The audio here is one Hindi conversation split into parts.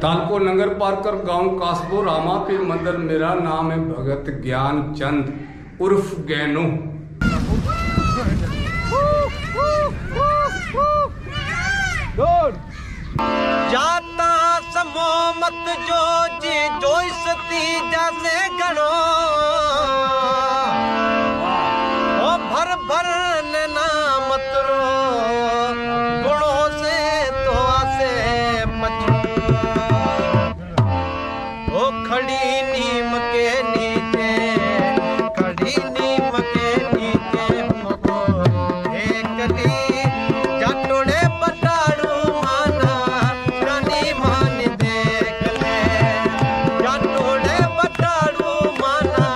तालको नगर पारकर गांव कासबो रामा के मंदिर। मेरा नाम है भगत ज्ञान चंद उर्फ गैनो। जाता समो मत जो जी जोईसती जैसे गणो ओ भर भर ना मत रो गुणों से तो आसे मचो ओ खड़ी नीम के नीचे खड़ी नीम के नीचे मको एक दी जाटोड़े बटाड़ू माना रानी मान देख ले जाटोड़े बटाड़ू माना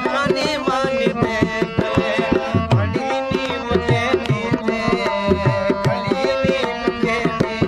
रानी मान देख ले खड़ी नीम के नीचे खड़ी नीम के नीचे।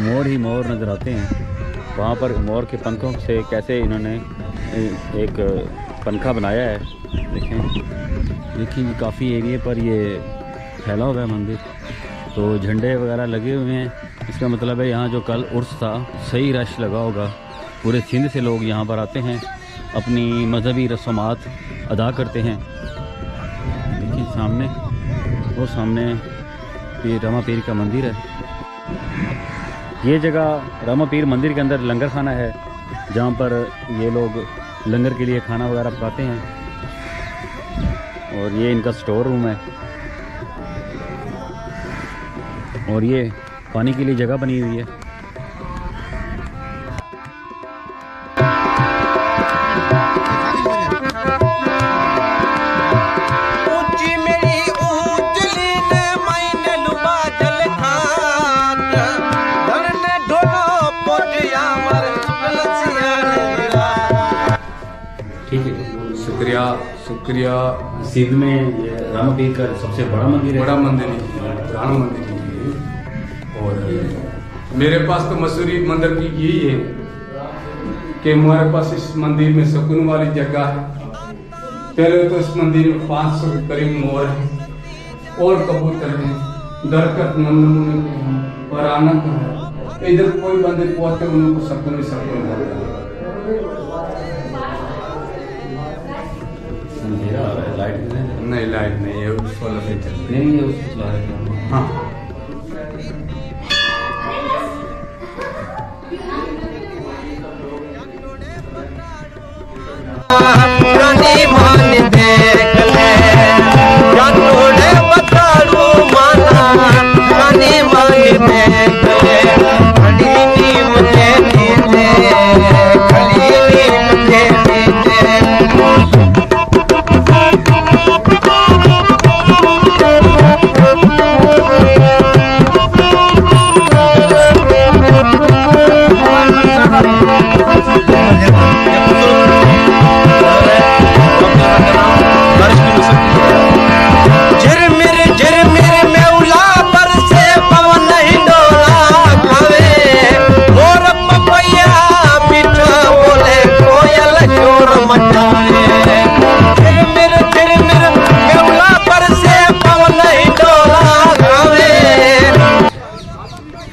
मोर ही मोर नज़र आते हैं। वहाँ पर मोर के पंखों से कैसे इन्होंने एक पंखा बनाया है। देखिए काफ़ी एरिया पर ये फैला हुआ है मंदिर। तो झंडे वगैरह लगे हुए हैं। इसका मतलब है यहाँ जो कल उर्स था सही रश लगा होगा। पूरे सिंध से लोग यहाँ पर आते हैं, अपनी मजहबी रस्मात अदा करते हैं। देखिए सामने वो सामने ये रामा पीर का मंदिर है। ये जगह रामा पीर मंदिर के अंदर लंगर खाना है, जहाँ पर ये लोग लंगर के लिए खाना वगैरह पकाते हैं। और ये इनका स्टोर रूम है, और ये पानी के लिए जगह बनी हुई है। ठीक है, शुक्रिया शुक्रिया। सिंध में ये रामा पीर का सबसे बड़ा मंदिर है। बड़ा मंदिर है, पुराना मंदिर है। और मेरे पास तो मसूरी मंदिर की यही है कि हमारे पास इस मंदिर में सुकून वाली जगह है। पहले तो इस मंदिर में 500 के करीब मोर है और कबूतर हैं, दरकत नमूने के और आनंद है। इधर कोई बंदे पहुंचते उनको सुकून ही सुकून होता है। अंधेरा हो रहा है, लाइट नहीं, लाइट नहीं है, सोलर से चल रही नहीं है, उसको चला रहे हैं। हाँ। मान देख ले या तोड़े बताड़ू माना, रानी मान देख ले खड़ी नीम के नीचे, खड़ी नीम के नीचे।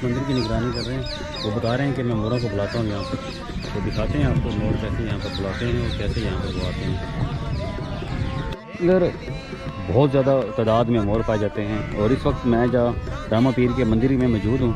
मंदिर की निगरानी कर रहे हैं, वो बता रहे हैं कि मैं मोरों को बुलाता हूँ यहाँ पर, तो दिखाते हैं आपको मोर कैसे यहाँ पर बुलाते हैं और कैसे यहाँ पर वो आते हैं। इधर बहुत ज़्यादा तादाद में मोर पाए जाते हैं, और इस वक्त मैं जहाँ रामा पीर के मंदिर में मौजूद हूँ।